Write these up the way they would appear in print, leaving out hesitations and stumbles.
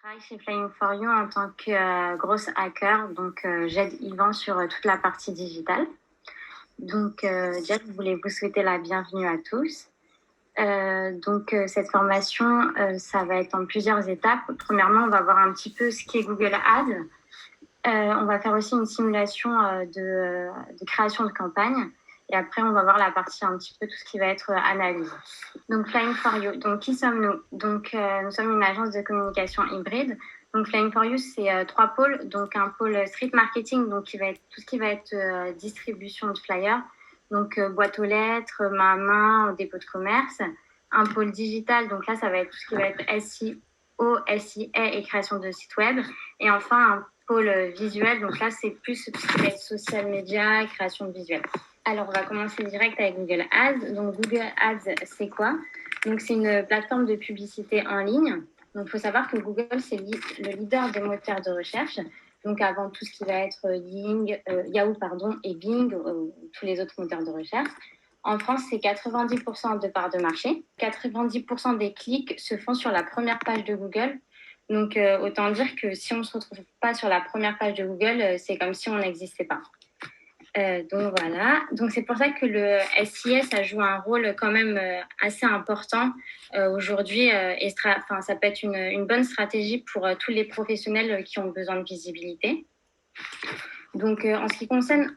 travaille chez Flying for You en tant que grosse hacker, donc j'aide Yvan sur toute la partie digitale. Donc déjà, je voulais vous souhaiter la bienvenue à tous. Cette formation, ça va être en plusieurs étapes. Premièrement, on va voir un petit peu ce qu'est Google Ads. On va faire aussi une simulation de création de campagne. Et après, on va voir la partie un petit peu tout ce qui va être analyse. Donc, Flying for You. Donc, qui sommes-nous? Donc, nous sommes une agence de communication hybride. Donc, Flying for You, c'est 3 pôles. Donc, un pôle street marketing, donc qui va être tout ce qui va être distribution de flyers. Donc, boîte aux lettres, main à main, dépôt de commerce. Un pôle digital, donc là, ça va être tout ce qui va être SEO, SIA et création de sites web. Et enfin, un pôle visuel, donc là, c'est plus tout ce qui va être social media, création de visuels. Alors, on va commencer direct avec Google Ads. Donc, Google Ads, c'est quoi? Donc, c'est une plateforme de publicité en ligne. Donc, il faut savoir que Google, c'est le leader des moteurs de recherche. Donc, avant tout ce qui va être Yahoo et Bing, tous les autres moteurs de recherche. En France, c'est 90% de part de marché. 90% des clics se font sur la première page de Google. Donc, autant dire que si on ne se retrouve pas sur la première page de Google, c'est comme si on n'existait pas. Donc voilà, donc c'est pour ça que le SIS ça joue un rôle quand même assez important aujourd'hui et ça peut être une bonne stratégie pour tous les professionnels qui ont besoin de visibilité. Donc en ce qui concerne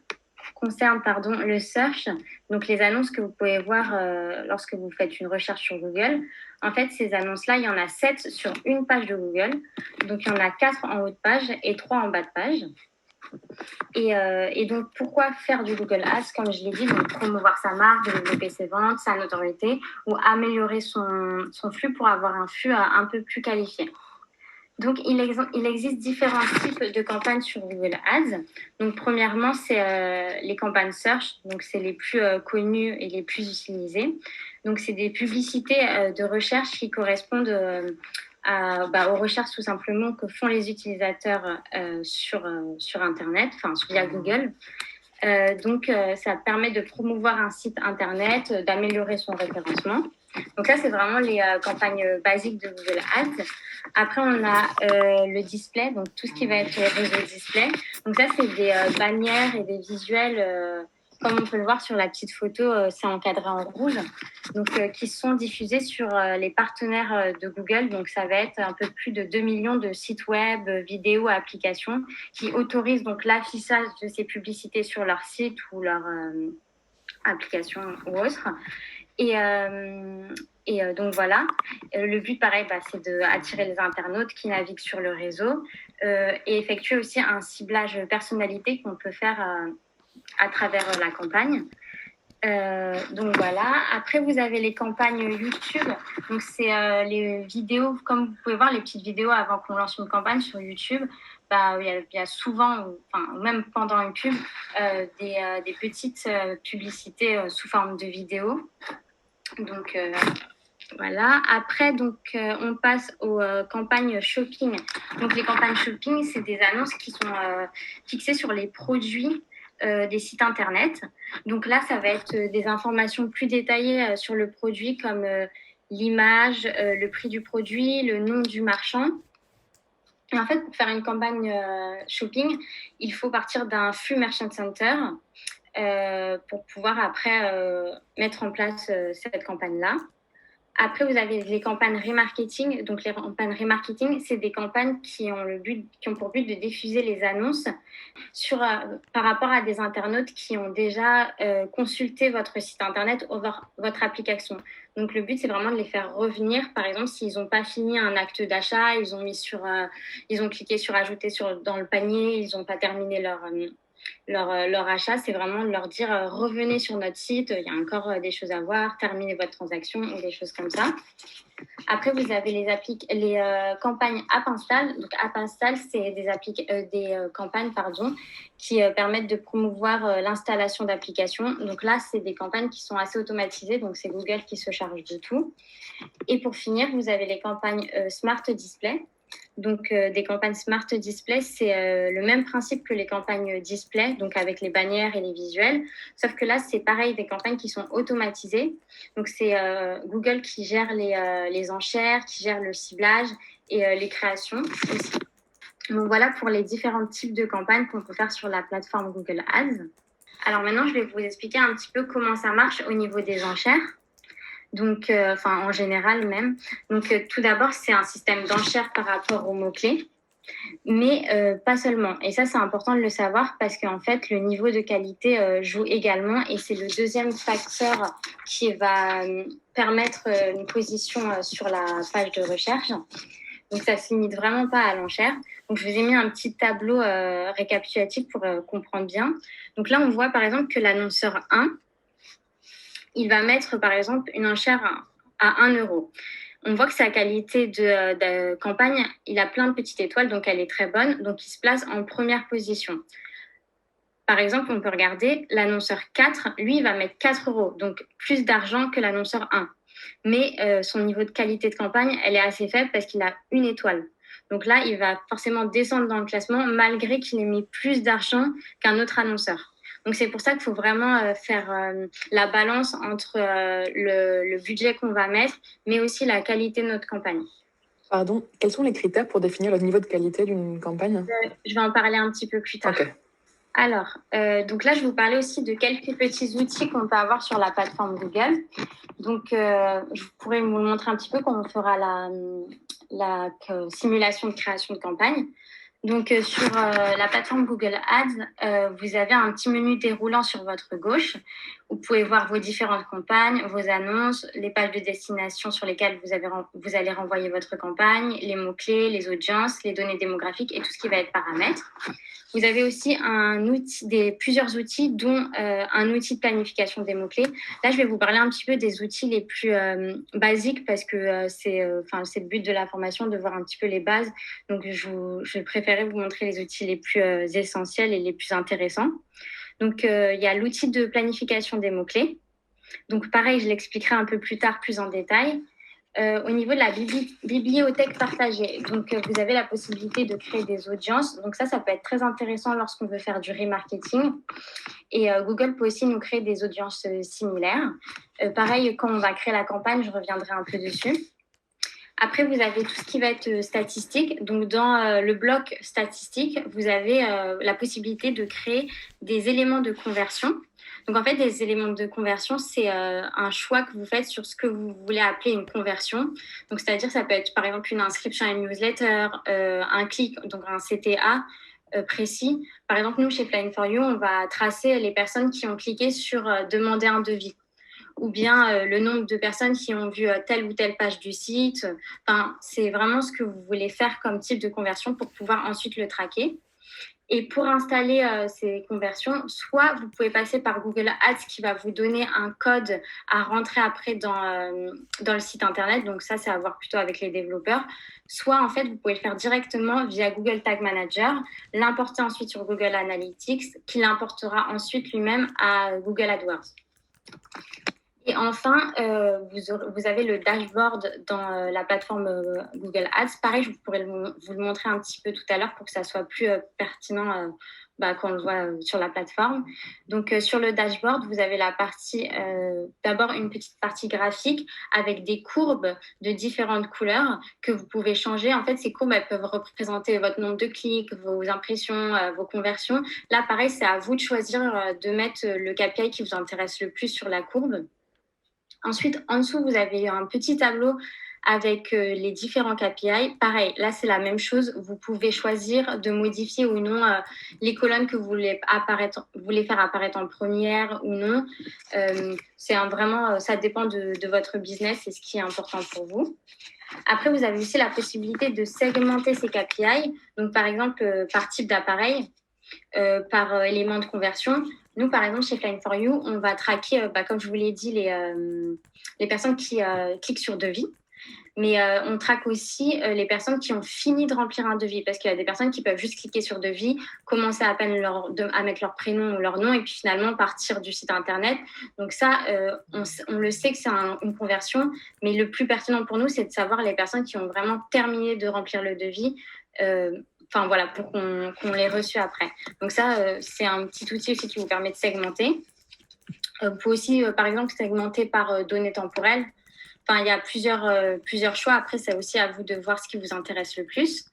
le search, donc les annonces que vous pouvez voir lorsque vous faites une recherche sur Google, en fait ces annonces-là, il y en a 7 sur une page de Google, donc il y en a 4 en haut de page et 3 en bas de page. Et donc, pourquoi faire du Google Ads? Comme je l'ai dit, donc promouvoir sa marque, développer ses ventes, sa notoriété ou améliorer son flux pour avoir un flux un peu plus qualifié. Donc, il existe différents types de campagnes sur Google Ads. Donc, premièrement, c'est les campagnes search. Donc, c'est les plus connues et les plus utilisées. Donc, c'est des publicités de recherche qui correspondent aux recherches tout simplement que font les utilisateurs sur Internet, via Google. Ça permet de promouvoir un site Internet, d'améliorer son référencement. Donc ça, c'est vraiment les campagnes basiques de Google Ads. Après, on a le display, donc tout ce qui va être réseau display. Donc ça, c'est des bannières et des visuels, comme on peut le voir sur la petite photo, c'est encadré en rouge, donc qui sont diffusés sur les partenaires de Google. Donc ça va être un peu plus de 2 millions de sites web, vidéos, applications qui autorisent donc l'affichage de ces publicités sur leur site ou leur application ou autre. Donc voilà, le but pareil, c'est d'attirer les internautes qui naviguent sur le réseau et effectuer aussi un ciblage personnalité qu'on peut faire à travers la campagne. Donc voilà, après vous avez les campagnes YouTube, donc c'est les vidéos, comme vous pouvez voir les petites vidéos avant qu'on lance une campagne sur YouTube. Il y a souvent, ou même pendant une pub, des petites publicités sous forme de vidéo. Donc voilà. Après, on passe aux campagnes shopping. Donc les campagnes shopping, c'est des annonces qui sont fixées sur les produits des sites internet. Donc là, ça va être des informations plus détaillées sur le produit, comme l'image, le prix du produit, le nom du marchand. Et en fait, pour faire une campagne shopping, il faut partir d'un flux Merchant Center pour pouvoir après mettre en place cette campagne-là. Après, vous avez les campagnes remarketing. Donc, les campagnes remarketing, c'est des campagnes qui ont pour but de diffuser les annonces par rapport à des internautes qui ont déjà consulté votre site internet ou votre application. Donc, le but, c'est vraiment de les faire revenir. Par exemple, s'ils n'ont pas fini un acte d'achat, ils ont cliqué sur ajouter dans le panier, ils n'ont pas terminé leur achat, c'est vraiment de leur dire revenez sur notre site, il y a encore des choses à voir, terminez votre transaction ou des choses comme ça. Après, vous avez les campagnes App Install. Donc, App Install, c'est des campagnes qui permettent de promouvoir l'installation d'applications. Donc là, c'est des campagnes qui sont assez automatisées, donc c'est Google qui se charge de tout. Et pour finir, vous avez les campagnes Smart Display. Donc, des campagnes Smart Display, c'est le même principe que les campagnes display, donc avec les bannières et les visuels. Sauf que là, c'est pareil, des campagnes qui sont automatisées. Donc, c'est Google qui gère les enchères, qui gère le ciblage et les créations aussi. Donc, voilà pour les différents types de campagnes qu'on peut faire sur la plateforme Google Ads. Alors maintenant, je vais vous expliquer un petit peu comment ça marche au niveau des enchères. Donc, en général même. Donc, tout d'abord, c'est un système d'enchères par rapport aux mots-clés, mais pas seulement. Et ça, c'est important de le savoir parce qu'en fait, le niveau de qualité joue également et c'est le deuxième facteur qui va permettre une position sur la page de recherche. Donc, ça ne se limite vraiment pas à l'enchère. Donc, je vous ai mis un petit tableau récapitulatif pour comprendre bien. Donc là, on voit par exemple que l'annonceur 1, il va mettre, par exemple, une enchère à 1 euro. On voit que sa qualité de campagne, il a plein de petites étoiles, donc elle est très bonne. Donc, il se place en première position. Par exemple, on peut regarder l'annonceur 4, lui, il va mettre 4 euros, donc plus d'argent que l'annonceur 1. Mais son niveau de qualité de campagne, elle est assez faible parce qu'il a une étoile. Donc là, il va forcément descendre dans le classement malgré qu'il ait mis plus d'argent qu'un autre annonceur. Donc c'est pour ça qu'il faut vraiment faire la balance entre le budget qu'on va mettre, mais aussi la qualité de notre campagne. Pardon, quels sont les critères pour définir le niveau de qualité d'une campagne ? Je vais en parler un petit peu plus tard. Ok. Alors, donc là, je vais vous parler aussi de quelques petits outils qu'on peut avoir sur la plateforme Google. Donc, je pourrais vous montrer un petit peu comment on fera la simulation de création de campagne. Donc, sur la plateforme Google Ads, vous avez un petit menu déroulant sur votre gauche. Vous pouvez voir vos différentes campagnes, vos annonces, les pages de destination sur lesquelles vous allez renvoyer votre campagne, les mots-clés, les audiences, les données démographiques et tout ce qui va être paramètres. Vous avez aussi plusieurs outils, dont un outil de planification des mots-clés. Là, je vais vous parler un petit peu des outils les plus basiques parce que c'est le but de la formation de voir un petit peu les bases. Donc, je préférais vous montrer les outils les plus essentiels et les plus intéressants. Donc, il y a l'outil de planification des mots-clés. Donc, pareil, je l'expliquerai un peu plus tard, plus en détail. Au niveau de la bibliothèque partagée, donc vous avez la possibilité de créer des audiences. Donc ça peut être très intéressant lorsqu'on veut faire du remarketing. Et Google peut aussi nous créer des audiences similaires. Pareil, quand on va créer la campagne, je reviendrai un peu dessus. Après, vous avez tout ce qui va être statistique. Donc, dans le bloc statistique, vous avez la possibilité de créer des éléments de conversion. Donc, en fait, des éléments de conversion, c'est un choix que vous faites sur ce que vous voulez appeler une conversion. Donc, c'est-à-dire, ça peut être, par exemple, une inscription à une newsletter, un clic, donc un CTA précis. Par exemple, nous, chez Flying for You, on va tracer les personnes qui ont cliqué sur demander un devis, ou bien le nombre de personnes qui ont vu telle ou telle page du site. Enfin, c'est vraiment ce que vous voulez faire comme type de conversion pour pouvoir ensuite le traquer. Et pour installer ces conversions, soit vous pouvez passer par Google Ads qui va vous donner un code à rentrer après dans le site internet. Donc ça, c'est à voir plutôt avec les développeurs. Soit en fait, vous pouvez le faire directement via Google Tag Manager, l'importer ensuite sur Google Analytics, qui l'importera ensuite lui-même à Google AdWords. Et enfin, vous avez le dashboard dans la plateforme Google Ads. Pareil, je pourrais vous le montrer un petit peu tout à l'heure pour que ça soit plus pertinent quand on le voit sur la plateforme. Donc, sur le dashboard, vous avez la partie, d'abord une petite partie graphique avec des courbes de différentes couleurs que vous pouvez changer. En fait, ces courbes, elles peuvent représenter votre nombre de clics, vos impressions, vos conversions. Là, pareil, c'est à vous de choisir de mettre le KPI qui vous intéresse le plus sur la courbe. Ensuite, en dessous, vous avez un petit tableau avec les différents KPI. Pareil, là, c'est la même chose. Vous pouvez choisir de modifier ou non les colonnes que vous voulez faire apparaître en première ou non. Vraiment, ça dépend de votre business et ce qui est important pour vous. Après, vous avez aussi la possibilité de segmenter ces KPI. Donc, par exemple, par type d'appareil, par élément de conversion. Nous, par exemple, chez Flying for You, on va traquer, comme je vous l'ai dit, les personnes qui cliquent sur devis. Mais on traque aussi les personnes qui ont fini de remplir un devis, parce qu'il y a des personnes qui peuvent juste cliquer sur devis, commencer à peine à mettre leur prénom ou leur nom, et puis finalement partir du site internet. Donc ça, on le sait que c'est une conversion, mais le plus pertinent pour nous, c'est de savoir les personnes qui ont vraiment terminé de remplir le devis. Enfin voilà, pour qu'on les reçue après. Donc ça, c'est un petit outil aussi qui vous permet de segmenter. Vous pouvez aussi, par exemple, segmenter par données temporelles. Enfin, il y a plusieurs choix. Après, c'est aussi à vous de voir ce qui vous intéresse le plus.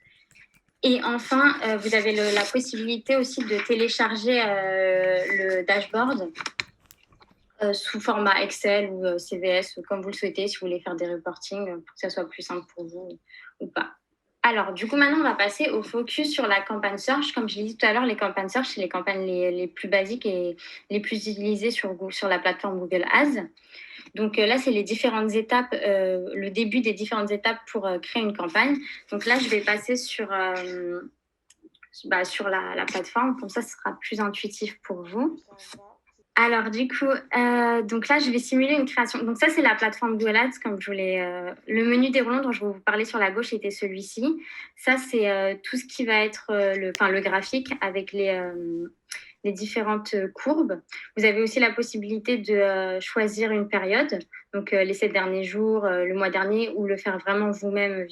Et enfin, vous avez la possibilité aussi de télécharger le dashboard sous format Excel ou CVS, comme vous le souhaitez, si vous voulez faire des reportings, pour que ça soit plus simple pour vous ou pas. Alors, du coup, maintenant, on va passer au focus sur la campagne search. Comme je l'ai dit tout à l'heure, les campagnes search, c'est les campagnes les plus basiques et les plus utilisées sur la plateforme Google Ads. Donc là, c'est les différentes étapes, le début des différentes étapes pour créer une campagne. Donc là, je vais passer sur la plateforme. Comme ça, ce sera plus intuitif pour vous. Alors, du coup, donc là, je vais simuler une création. Donc ça, c'est la plateforme Google Ads, comme je voulais. Le menu déroulant dont je vais vous parler sur la gauche était celui-ci. Ça, c'est tout ce qui va être le graphique avec les différentes courbes. Vous avez aussi la possibilité de choisir une période, donc les 7 derniers jours, le mois dernier, ou le faire vraiment vous-même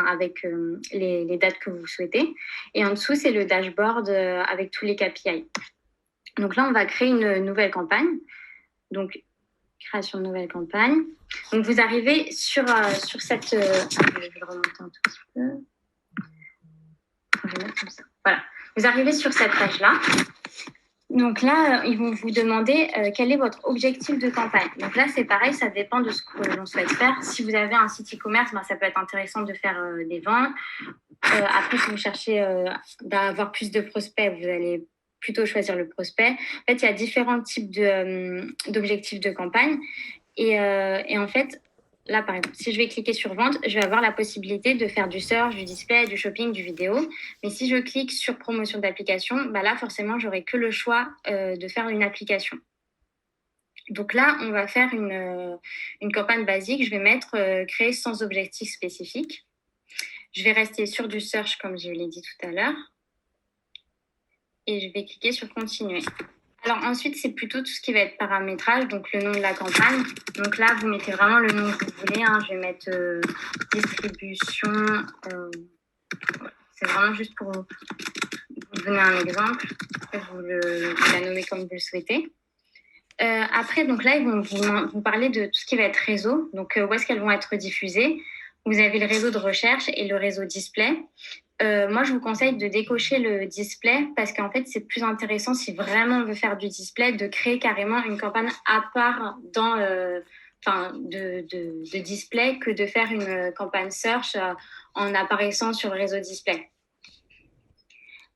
avec les dates que vous souhaitez. Et en dessous, c'est le dashboard avec tous les KPI. Donc là, on va créer une nouvelle campagne. Donc, création de nouvelle campagne. Donc, vous arrivez sur cette... je vais le remonter un tout petit peu. Je vais mettre comme ça. Voilà. Vous arrivez sur cette page-là. Donc là, ils vont vous demander quel est votre objectif de campagne. Donc là, c'est pareil, ça dépend de ce que l'on souhaite faire. Si vous avez un site e-commerce, ça peut être intéressant de faire des ventes. Après, si vous cherchez d'avoir plus de prospects, vous allez plutôt choisir le prospect. En fait, il y a différents types d'objectifs de campagne. Et en fait, là, par exemple, si je vais cliquer sur vente, je vais avoir la possibilité de faire du search, du display, du shopping, du vidéo. Mais si je clique sur promotion d'application, là, forcément, j'aurai que le choix de faire une application. Donc là, on va faire une campagne basique. Je vais mettre créer sans objectif spécifique. Je vais rester sur du search, comme je l'ai dit tout à l'heure. Et je vais cliquer sur continuer. Alors ensuite, c'est plutôt tout ce qui va être paramétrage, donc le nom de la campagne. Donc là, vous mettez vraiment le nom que vous voulez. Je vais mettre distribution. C'est vraiment juste pour vous donner un exemple. Vous la nommez comme vous le souhaitez. Après, donc là, ils vont vous parler de tout ce qui va être réseau. Donc, où est-ce qu'elles vont être diffusées. Vous avez le réseau de recherche et le réseau display. Moi, je vous conseille de décocher le display parce qu'en fait, c'est plus intéressant si vraiment on veut faire du display, de créer carrément une campagne à part de display que de faire une campagne search en apparaissant sur le réseau display.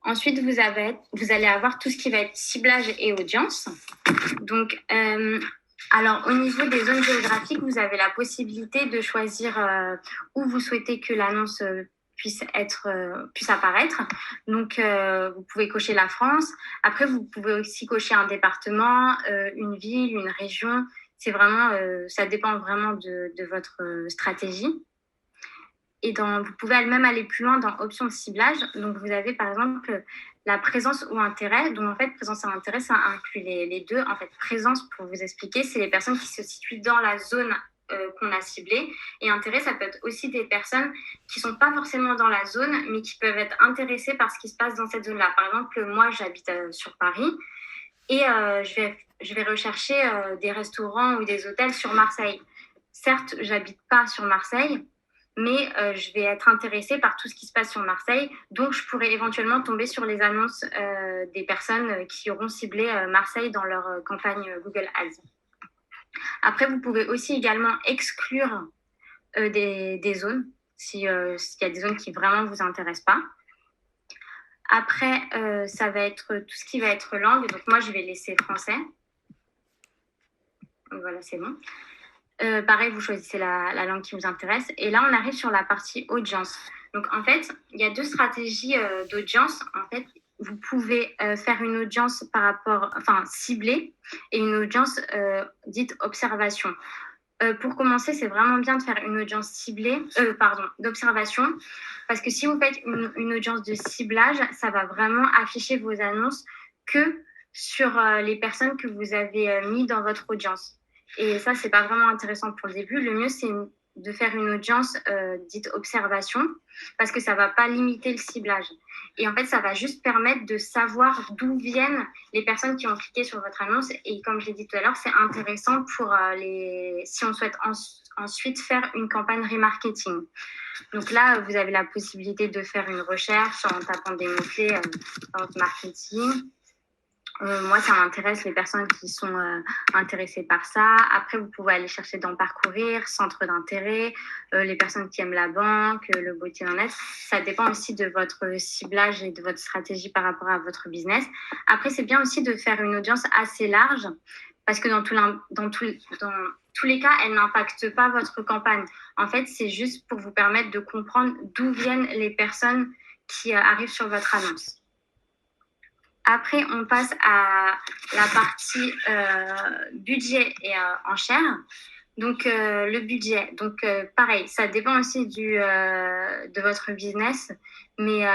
Ensuite, vous allez avoir tout ce qui va être ciblage et audience. Donc, alors, au niveau des zones géographiques, vous avez la possibilité de choisir où vous souhaitez que l'annonce puisse apparaître. Donc, vous pouvez cocher la France. Après, vous pouvez aussi cocher un département, une ville, une région. C'est vraiment, ça dépend vraiment de votre stratégie. Et vous pouvez même aller plus loin dans options de ciblage. Donc, vous avez par exemple la présence ou intérêt. Donc, en fait, présence et intérêt, ça inclut les deux. En fait, présence, pour vous expliquer, c'est les personnes qui se situent dans la zone qu'on a ciblée. Et intérêt, ça peut être aussi des personnes qui ne sont pas forcément dans la zone, mais qui peuvent être intéressées par ce qui se passe dans cette zone-là. Par exemple, moi, j'habite sur Paris et je vais rechercher des restaurants ou des hôtels sur Marseille. Certes, je n'habite pas sur Marseille, mais je vais être intéressée par tout ce qui se passe sur Marseille. Donc, je pourrais éventuellement tomber sur les annonces des personnes qui auront ciblé Marseille dans leur campagne Google Ads. Après, vous pouvez aussi également exclure des zones s'il y a des zones qui vraiment ne vous intéressent pas. Après, ça va être tout ce qui va être langue. Donc, moi, je vais laisser français. Voilà, c'est bon. Pareil, vous choisissez la langue qui vous intéresse. Et là, on arrive sur la partie audience. Donc, en fait, il y a deux stratégies d'audience. En fait, vous pouvez faire une audience ciblée et une audience dite observation. Pour commencer, c'est vraiment bien de faire une audience ciblée, d'observation, parce que si vous faites une audience de ciblage, ça va vraiment afficher vos annonces que sur les personnes que vous avez mis dans votre audience. Et ça, c'est pas vraiment intéressant pour le début. Le mieux, c'est de faire une audience dite observation, parce que ça va pas limiter le ciblage. Et en fait, ça va juste permettre de savoir d'où viennent les personnes qui ont cliqué sur votre annonce. Et comme je l'ai dit tout à l'heure, c'est intéressant pour si on souhaite ensuite faire une campagne remarketing. Donc là, vous avez la possibilité de faire une recherche en tapant des mots-clés dans votre marketing. Moi, ça m'intéresse les personnes qui sont intéressées par ça. Après, vous pouvez aller chercher dans Parcourir, centre d'intérêt, les personnes qui aiment la banque, le beauty bien-être. Ça dépend aussi de votre ciblage et de votre stratégie par rapport à votre business. Après, c'est bien aussi de faire une audience assez large parce que dans tous les cas, elle n'impacte pas votre campagne. En fait, c'est juste pour vous permettre de comprendre d'où viennent les personnes qui arrivent sur votre annonce. Après, on passe à la partie budget et enchères. Donc, le budget. Donc, pareil, ça dépend aussi de votre business. Mais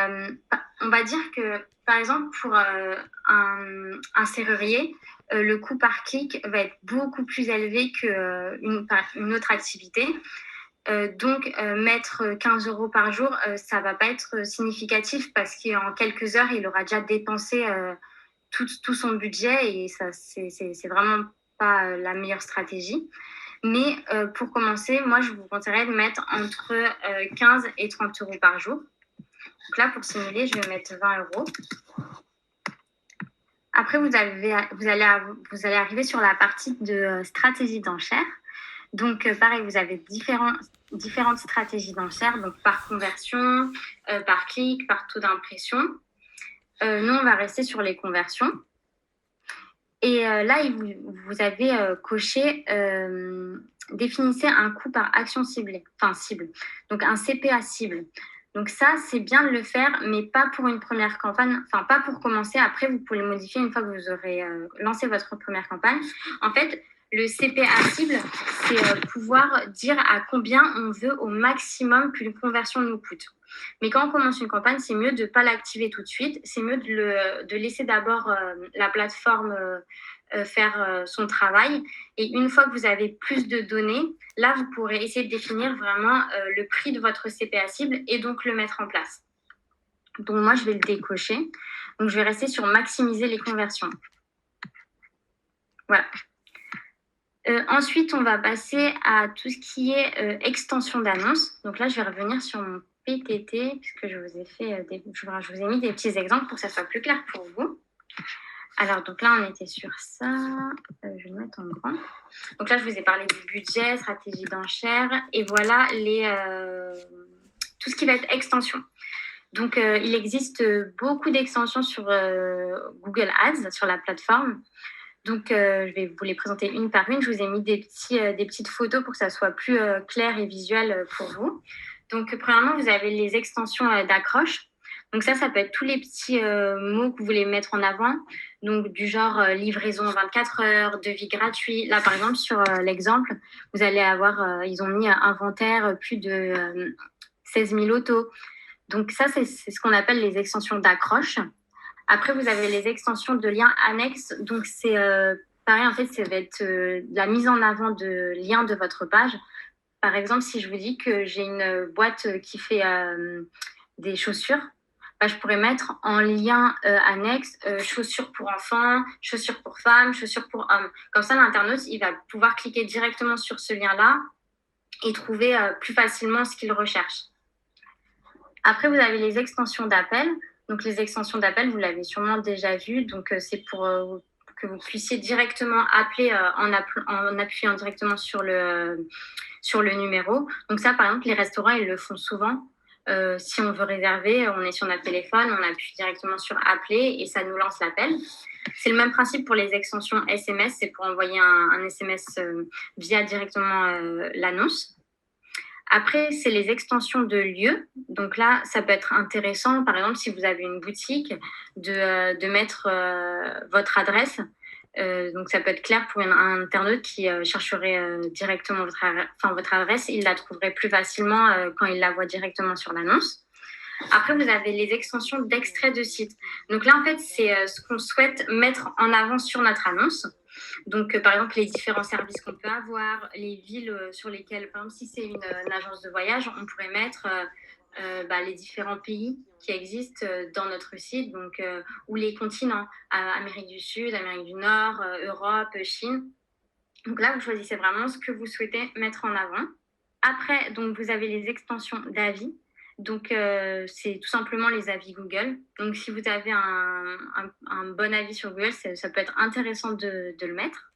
on va dire que, par exemple, pour un serrurier, le coût par clic va être beaucoup plus élevé qu'une autre activité. Donc, mettre 15 euros par jour, ça ne va pas être significatif parce qu'en quelques heures, il aura déjà dépensé tout son budget et ça, c'est vraiment pas la meilleure stratégie. Mais pour commencer, moi, je vous conseillerais de mettre entre 15 et 30 euros par jour. Donc là, pour simuler, je vais mettre 20 euros. Après, vous allez arriver sur la partie de stratégie d'enchères. Donc, pareil, vous avez différentes stratégies d'enchères, donc par conversion, par clic, par taux d'impression. Nous, on va rester sur les conversions. Et là, vous avez coché définissez un coût par action cible. Donc, un CPA cible. Donc ça, c'est bien de le faire, mais pas pour une première campagne, enfin pas pour commencer. Après, vous pouvez le modifier une fois que vous aurez lancé votre première campagne. En fait, le CPA cible, c'est pouvoir dire à combien on veut au maximum qu'une conversion nous coûte. Mais quand on commence une campagne, c'est mieux de ne pas l'activer tout de suite. C'est mieux de laisser d'abord la plateforme faire son travail. Et une fois que vous avez plus de données, là, vous pourrez essayer de définir vraiment le prix de votre CPA cible et donc le mettre en place. Donc, moi, je vais le décocher. Donc, je vais rester sur maximiser les conversions. Voilà. Ensuite, on va passer à tout ce qui est extension d'annonce. Donc là, je vais revenir sur mon PTT puisque je vous ai mis des petits exemples pour que ça soit plus clair pour vous. Alors, donc là, on était sur ça. Je vais le mettre en grand. Donc là, je vous ai parlé du budget, stratégie d'enchères. Et voilà tout ce qui va être extension. Donc, il existe beaucoup d'extensions sur Google Ads, sur la plateforme. Donc, je vais vous les présenter une par une. Je vous ai mis des petites photos pour que ça soit plus clair et visuel pour vous. Donc, premièrement, vous avez les extensions d'accroche. Donc ça peut être tous les petits mots que vous voulez mettre en avant. Donc, du genre livraison 24 heures, devis gratuit. Là, par exemple, sur l'exemple, vous allez avoir, ils ont mis inventaire plus de 16 000 autos. Donc, ça, c'est ce qu'on appelle les extensions d'accroche. Après, vous avez les extensions de liens annexes. Donc, c'est pareil, en fait, ça va être la mise en avant de liens de votre page. Par exemple, si je vous dis que j'ai une boîte qui fait des chaussures, je pourrais mettre en lien annexe chaussures pour enfants, chaussures pour femmes, chaussures pour hommes. Comme ça, l'internaute, il va pouvoir cliquer directement sur ce lien-là et trouver plus facilement ce qu'il recherche. Après, vous avez les extensions d'appel. Donc, les extensions d'appel, vous l'avez sûrement déjà vu. Donc, c'est pour que vous puissiez directement appeler en appuyant directement sur le numéro. Donc, ça, par exemple, les restaurants, ils le font souvent. Si on veut réserver, on est sur notre téléphone, on appuie directement sur appeler et ça nous lance l'appel. C'est le même principe pour les extensions SMS, c'est pour envoyer un SMS via directement l'annonce. Après, c'est les extensions de lieux. Donc là, ça peut être intéressant, par exemple, si vous avez une boutique, de mettre votre adresse. Donc, ça peut être clair pour un internaute qui chercherait directement votre adresse. Il la trouverait plus facilement quand il la voit directement sur l'annonce. Après, vous avez les extensions d'extrait de site. Donc là, en fait, c'est ce qu'on souhaite mettre en avant sur notre annonce. Donc, par exemple, les différents services qu'on peut avoir, les villes sur lesquelles, par exemple, si c'est une agence de voyage, on pourrait mettre les différents pays qui existent dans notre site, donc, ou les continents, Amérique du Sud, Amérique du Nord, Europe, Chine. Donc là, vous choisissez vraiment ce que vous souhaitez mettre en avant. Après, donc, vous avez les extensions d'avis. Donc, c'est tout simplement les avis Google. Donc, si vous avez un bon avis sur Google, ça peut être intéressant de le mettre.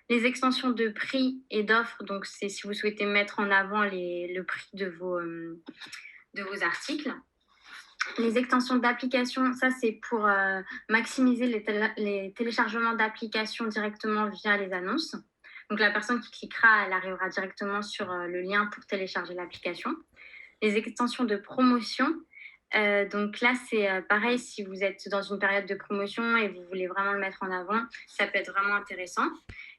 Les extensions de prix et d'offres, donc c'est si vous souhaitez mettre en avant le prix de vos articles. Les extensions d'applications, ça c'est pour maximiser les téléchargements d'applications directement via les annonces. Donc la personne qui cliquera, elle arrivera directement sur le lien pour télécharger l'application. Les extensions de promotion, donc là c'est pareil, si vous êtes dans une période de promotion et vous voulez vraiment le mettre en avant, ça peut être vraiment intéressant.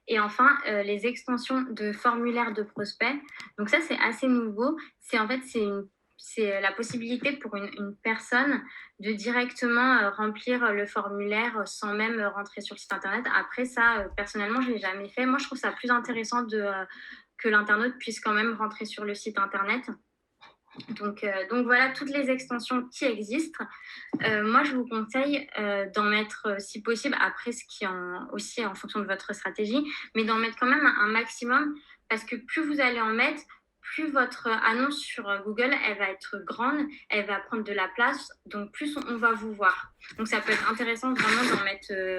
Et enfin, les extensions de formulaire de prospect. Donc ça c'est assez nouveau. C'est la possibilité pour une personne de directement remplir le formulaire sans même rentrer sur le site internet. Après ça, personnellement, je ne l'ai jamais fait. Moi, je trouve ça plus intéressant que l'internaute puisse quand même rentrer sur le site internet. Donc voilà toutes les extensions qui existent. Moi, je vous conseille d'en mettre, si possible, après ce qui aussi en fonction de votre stratégie, mais d'en mettre quand même un maximum parce que plus vous allez en mettre, plus votre annonce sur Google, elle va être grande, elle va prendre de la place, donc plus on va vous voir. Donc ça peut être intéressant vraiment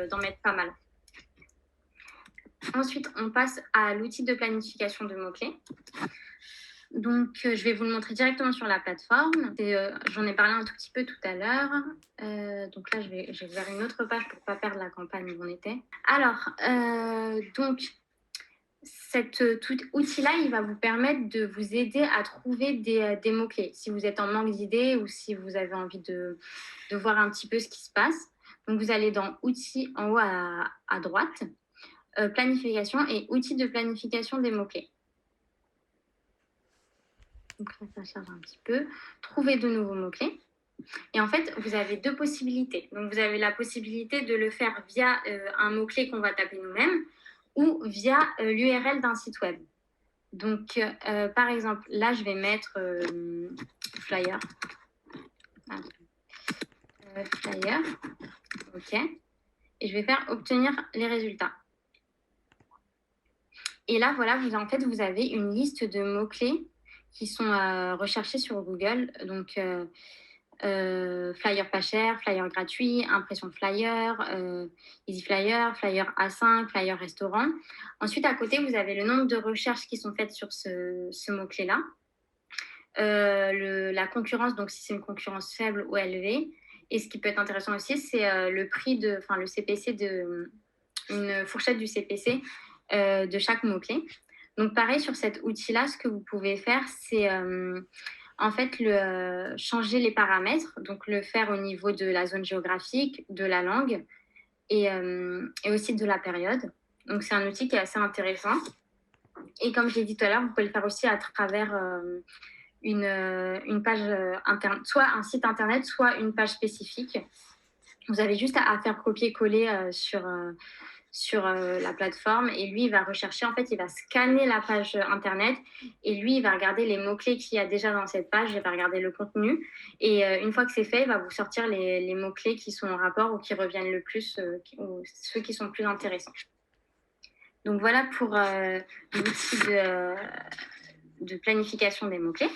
d'en mettre pas mal. Ensuite, on passe à l'outil de planification de mots-clés. Donc, je vais vous le montrer directement sur la plateforme. J'en ai parlé un tout petit peu tout à l'heure. Donc là, je vais vers une autre page pour ne pas perdre la campagne où on était. Alors, donc, cet outil-là, il va vous permettre de vous aider à trouver des mots-clés. Si vous êtes en manque d'idées ou si vous avez envie de voir un petit peu ce qui se passe. Donc, vous allez dans Outils en haut à droite, Planification et Outils de planification des mots-clés. Donc là, ça charge un petit peu. Trouver de nouveaux mots-clés. Et en fait, vous avez deux possibilités. Donc, vous avez la possibilité de le faire via un mot-clé qu'on va taper nous-mêmes ou via l'URL d'un site web. Donc, par exemple, là, je vais mettre flyer. Flyer. OK. Et je vais faire obtenir les résultats. Et là, voilà, vous avez une liste de mots-clés qui sont recherchés sur Google. Donc, flyer pas cher, flyer gratuit, impression de flyer, easy flyer, flyer A5, flyer restaurant. Ensuite, à côté, vous avez le nombre de recherches qui sont faites sur ce mot-clé-là. La concurrence, donc si c'est une concurrence faible ou élevée. Et ce qui peut être intéressant aussi, c'est le prix le CPC une fourchette du CPC de chaque mot-clé. Donc, pareil, sur cet outil-là, ce que vous pouvez faire, c'est en fait changer les paramètres, donc le faire au niveau de la zone géographique, de la langue et aussi de la période. Donc, c'est un outil qui est assez intéressant. Et comme je l'ai dit tout à l'heure, vous pouvez le faire aussi à travers une page internet, soit un site internet, soit une page spécifique. Vous avez juste à faire copier-coller sur la plateforme et lui, il va rechercher, en fait, il va scanner la page internet et lui, il va regarder les mots-clés qu'il y a déjà dans cette page, il va regarder le contenu et une fois que c'est fait, il va vous sortir les mots-clés qui sont en rapport ou qui reviennent le plus, ou ceux qui sont plus intéressants. Donc voilà pour l'outil de planification des mots-clés.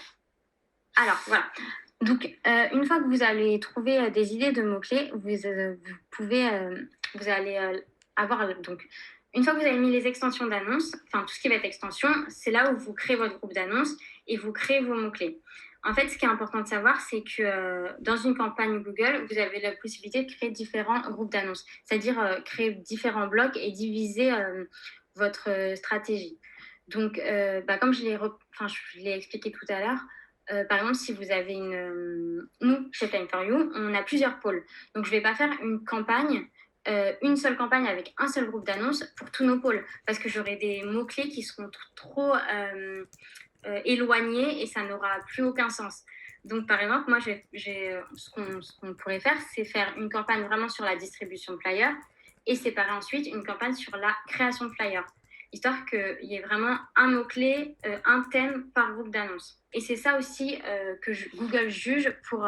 Alors voilà. Donc, une fois que vous allez trouver des idées de mots-clés, vous allez avoir. Donc, une fois que vous avez mis les extensions d'annonces, enfin tout ce qui va être extension, c'est là où vous créez votre groupe d'annonces et vous créez vos mots-clés. En fait, ce qui est important de savoir, c'est que dans une campagne Google, vous avez la possibilité de créer différents groupes d'annonces, c'est-à-dire créer différents blocs et diviser votre stratégie. Donc, comme je l'ai expliqué tout à l'heure, par exemple, si vous avez nous, chez Time4You, on a plusieurs pôles. Donc, je ne vais pas faire une campagne une seule campagne avec un seul groupe d'annonces pour tous nos pôles, parce que j'aurai des mots-clés qui seront trop éloignés et ça n'aura plus aucun sens. Donc, par exemple, moi, ce qu'on pourrait faire, c'est faire une campagne vraiment sur la distribution de flyers et séparer ensuite une campagne sur la création de flyers, histoire qu'il y ait vraiment un mot-clé, un thème par groupe d'annonces. Et c'est ça aussi que Google juge pour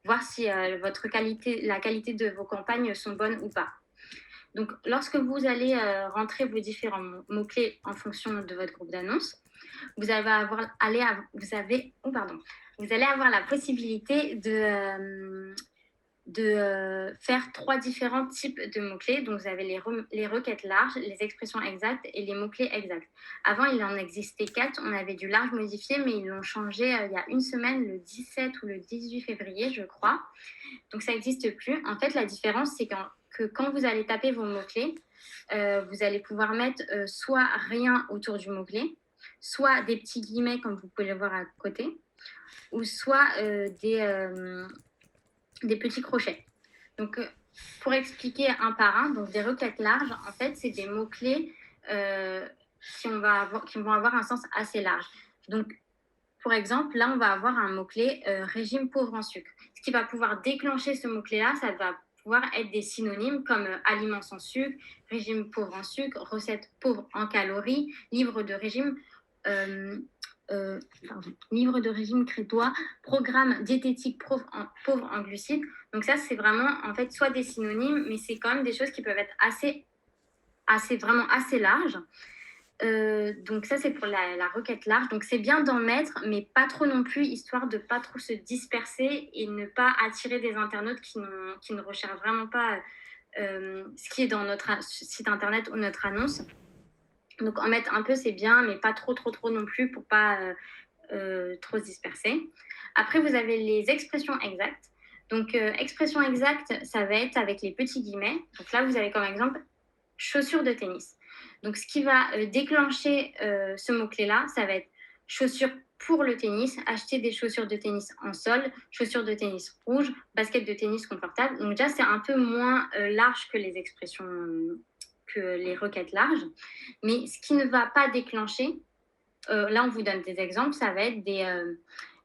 voir si la qualité de vos campagnes sont bonnes ou pas. Donc, lorsque vous allez rentrer vos différents mots-clés en fonction de votre groupe d'annonces, vous allez avoir la possibilité de faire 3 différents types de mots-clés. Donc, vous avez les requêtes larges, les expressions exactes et les mots-clés exacts. Avant, il en existait 4. On avait du large modifié, mais ils l'ont changé il y a une semaine, le 17 ou le 18 février, je crois. Donc, ça n'existe plus. En fait, la différence, c'est que quand vous allez taper vos mots-clés, vous allez pouvoir mettre soit rien autour du mot-clé, soit des petits guillemets, comme vous pouvez le voir à côté, ou soit des petits crochets. Donc, pour expliquer un par un, donc des requêtes larges, en fait, c'est des mots-clés qui vont avoir un sens assez large. Donc, pour exemple, là, on va avoir un mot-clé régime pauvre en sucre. Ce qui va pouvoir déclencher ce mot-clé-là, ça va pouvoir être des synonymes comme aliments sans sucre, régime pauvre en sucre, recette pauvre en calories, livre de régime crétois, programme diététique pauvre en glucides. Donc ça, c'est vraiment en fait soit des synonymes, mais c'est quand même des choses qui peuvent être vraiment assez larges. Donc ça, c'est pour la requête large. Donc c'est bien d'en mettre, mais pas trop non plus, histoire de pas trop se disperser et ne pas attirer des internautes qui ne recherchent vraiment pas ce qui est dans notre site internet ou notre annonce. Donc en mettre un peu, c'est bien, mais pas trop non plus pour pas trop se disperser. Après, vous avez les expressions exactes. Donc expression exacte, ça va être avec les petits guillemets. Donc là, vous avez comme exemple chaussures de tennis. Donc, ce qui va déclencher ce mot-clé-là, ça va être chaussures pour le tennis, acheter des chaussures de tennis en sol, chaussures de tennis rouges, basket de tennis confortable. Donc, déjà, c'est un peu moins large que les expressions, que les requêtes larges. Mais ce qui ne va pas déclencher, là, on vous donne des exemples, ça va être des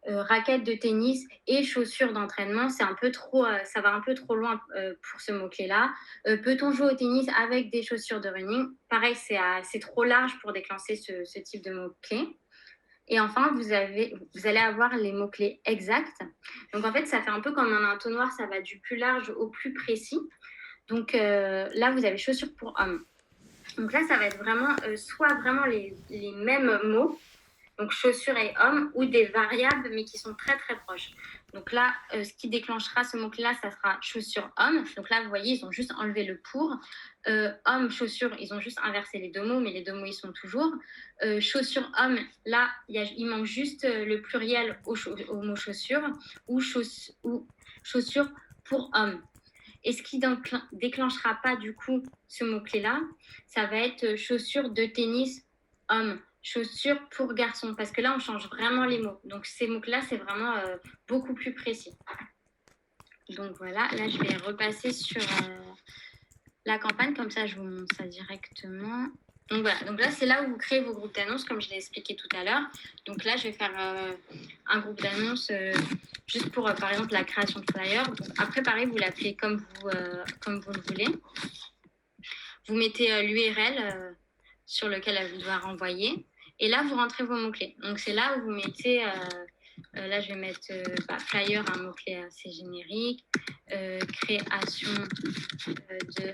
raquettes de tennis et chaussures d'entraînement. C'est un peu trop, ça va un peu trop loin pour ce mot-clé-là. Peut-on jouer au tennis avec des chaussures de running? Pareil, c'est trop large pour déclencher ce type de mot-clé. Et enfin, vous allez avoir les mots-clés exacts. Donc, en fait, ça fait un peu comme un entonnoir, ça va du plus large au plus précis. Donc, là, vous avez chaussures pour hommes. Donc là, ça va être vraiment soit vraiment les mêmes mots, donc chaussures et hommes, ou des variables, mais qui sont très proches. Donc là, ce qui déclenchera ce mot-clé-là, ça sera chaussures hommes. Donc là, vous voyez, ils ont juste enlevé le pour. Hommes, chaussures, ils ont juste inversé les deux mots, mais les deux mots, ils sont toujours. Chaussures hommes, là, il manque juste le pluriel au mot chaussures, ou chaussures pour hommes. Et ce qui déclenchera pas du coup ce mot-clé-là, ça va être chaussures de tennis homme, chaussures pour garçon, parce que là, on change vraiment les mots. Donc, ces mots-là, c'est vraiment beaucoup plus précis. Donc, voilà, là, je vais repasser sur la campagne, comme ça, je vous montre ça directement. Donc, voilà, donc là, c'est là où vous créez vos groupes d'annonces, comme je l'ai expliqué tout à l'heure. Donc là, je vais faire un groupe d'annonces juste pour, par exemple, la création de flyers. Donc, après, pareil, vous l'appelez comme vous le voulez. Vous mettez l'URL sur lequel elle doit renvoyer. Et là, vous rentrez vos mots-clés. Donc, c'est là où vous mettez... là, je vais mettre flyer, un mot-clé assez générique. Création de